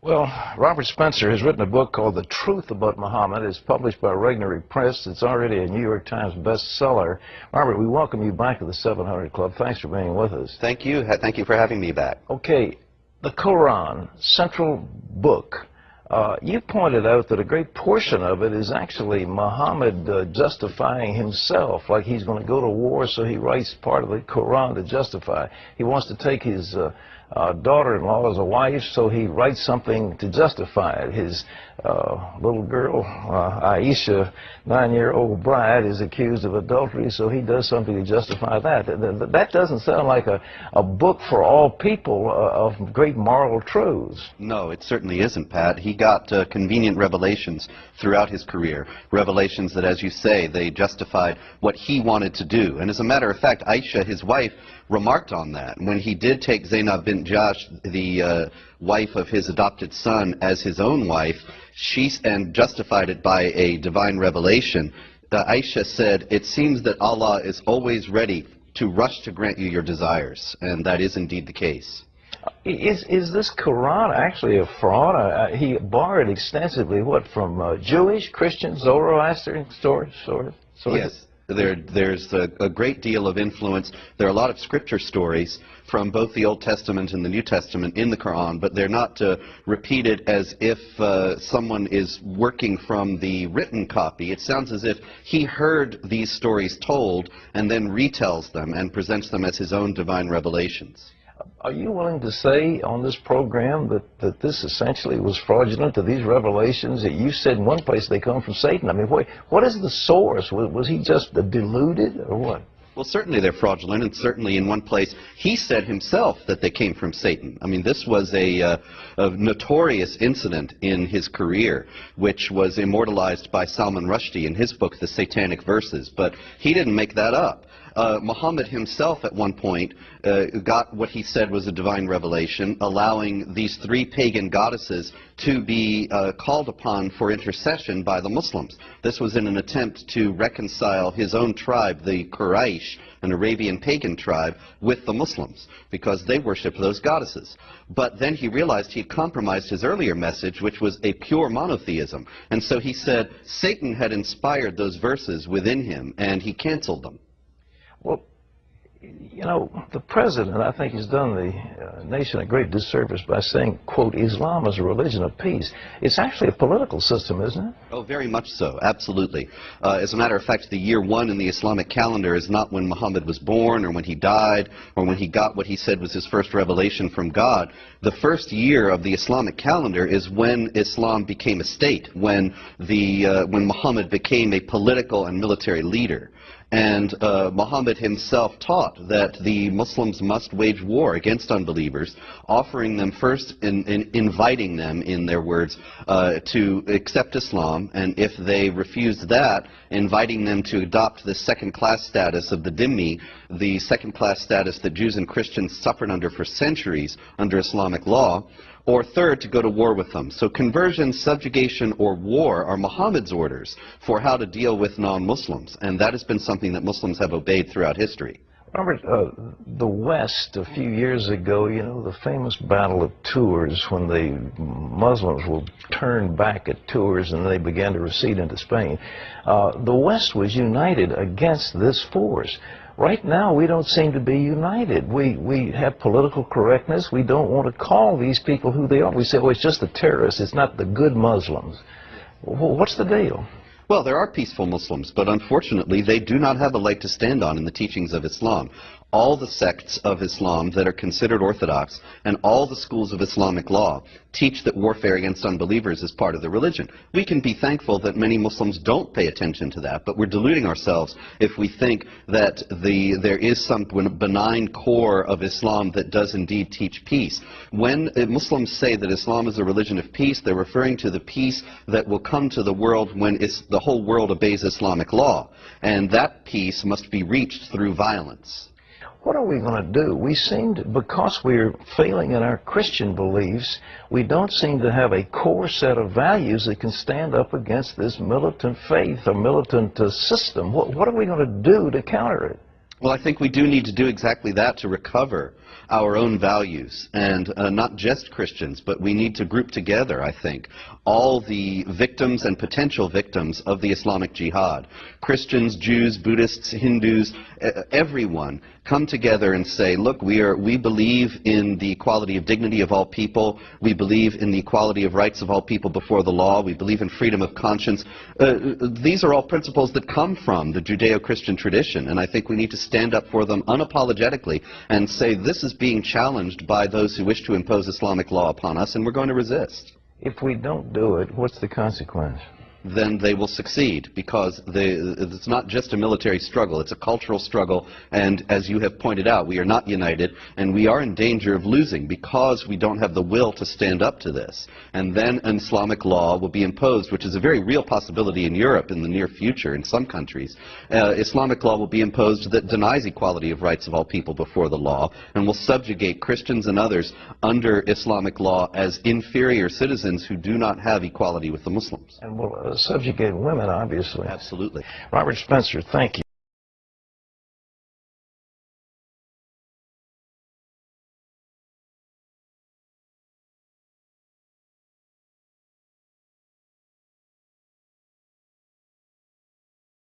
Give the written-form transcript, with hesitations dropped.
Well, Robert Spencer has written a book called The Truth About Muhammad. It's published by Regnery Press. It's already a New York Times bestseller. Robert, we welcome you back to the 700 Club. Thanks for being with us. Thank you. Thank you for having me back. Okay, the Quran, central book. You pointed out that a great portion of it is actually Muhammad justifying himself, like he's going to go to war, so he writes part of the Quran to justify. He wants to take his daughter-in-law as a wife, so he writes something to justify it. His little girl, Aisha, 9-year-old bride, is accused of adultery, so he does something to justify that. That doesn't sound like a book for all people of great moral truths. No, it certainly isn't, Pat. He got convenient revelations throughout his career, revelations that, as you say, they justified what he wanted to do. And as a matter of fact, Aisha, his wife, remarked on that. When he did take Zainab bint Jahsh, the wife of his adopted son, as his own wife, and justified it by a divine revelation, Aisha said, "It seems that Allah is always ready to rush to grant you your desires," and that is indeed the case. Is this Quran actually a fraud? He borrowed extensively, what, from Jewish, Christian, Zoroastrian stories? Yes. There's a great deal of influence. There are a lot of scripture stories from both the Old Testament and the New Testament in the Quran, but they're not repeated as if someone is working from the written copy. It sounds as if he heard these stories told and then retells them and presents them as his own divine revelations. Are you willing to say on this program that this essentially was fraudulent, that these revelations that you said in one place they come from Satan? I mean, what is the source? Was he just deluded or what? Well, certainly they're fraudulent, and certainly in one place he said himself that they came from Satan. I mean, this was a notorious incident in his career, which was immortalized by Salman Rushdie in his book, The Satanic Verses. But he didn't make that up. Muhammad himself at one point got what he said was a divine revelation, allowing these three pagan goddesses to be called upon for intercession by the Muslims. This was in an attempt to reconcile his own tribe, the Quraysh, an Arabian pagan tribe, with the Muslims, because they worshiped those goddesses. But then he realized he had compromised his earlier message, which was a pure monotheism. And so he said Satan had inspired those verses within him, and he canceled them. Well, you know, the president, I think, has done the nation a great disservice by saying, quote, Islam is a religion of peace. It's actually a political system, isn't it? Oh, very much so, absolutely. As a matter of fact, the year 1 in the Islamic calendar is not when Muhammad was born or when he died or when he got what he said was his first revelation from God. The first year of the Islamic calendar is when Islam became a state, when Muhammad became a political and military leader. And Muhammad himself taught that the Muslims must wage war against unbelievers, offering them first, inviting them, in their words, to accept Islam, and if they refused that, inviting them to adopt the second-class status of the dhimmi, the second-class status that Jews and Christians suffered under for centuries under Islamic law, or third, to go to war with them. So conversion, subjugation, or war are Muhammad's orders for how to deal with non-Muslims, and that has been something that Muslims have obeyed throughout history. Robert, the West, a few years ago, you know, the famous Battle of Tours, when the Muslims will turn back at Tours and they began to recede into Spain, the West was united against this force. Right now, we don't seem to be united. We have political correctness. We don't want to call these people who they are. We say, oh, it's just the terrorists. It's not the good Muslims. What's the deal? Well, there are peaceful Muslims, but unfortunately, they do not have a leg to stand on in the teachings of Islam. All the sects of Islam that are considered orthodox and all the schools of Islamic law teach that warfare against unbelievers is part of the religion. We can be thankful that many Muslims don't pay attention to that, but we're deluding ourselves if we think that there is some benign core of Islam that does indeed teach peace. When Muslims say that Islam is a religion of peace, they're referring to the peace that will come to the world when the whole world obeys Islamic law, and that peace must be reached through violence. What are we going to do? We seem to, because we're failing in our Christian beliefs, we don't seem to have a core set of values that can stand up against this militant faith or militant system. What are we going to do to counter it? Well, I think we do need to do exactly that to recover our own values, and not just Christians, but we need to group together, I think, all the victims and potential victims of the Islamic Jihad. Christians, Jews, Buddhists, Hindus, everyone come together and say, look, we believe in the equality of dignity of all people. We believe in the equality of rights of all people before the law. We believe in freedom of conscience. These are all principles that come from the Judeo-Christian tradition, and I think we need to stand up for them unapologetically and say this is being challenged by those who wish to impose Islamic law upon us, and we're going to resist. If we don't do it, what's the consequence? Then they will succeed, because it's not just a military struggle, it's a cultural struggle, and as you have pointed out, we are not united, and we are in danger of losing because we don't have the will to stand up to this. And then an Islamic law will be imposed, which is a very real possibility in Europe in the near future in some countries. Islamic law will be imposed that denies equality of rights of all people before the law, and will subjugate Christians and others under Islamic law as inferior citizens who do not have equality with the Muslims. And will subjugate women, obviously. Absolutely. Robert Spencer, thank you.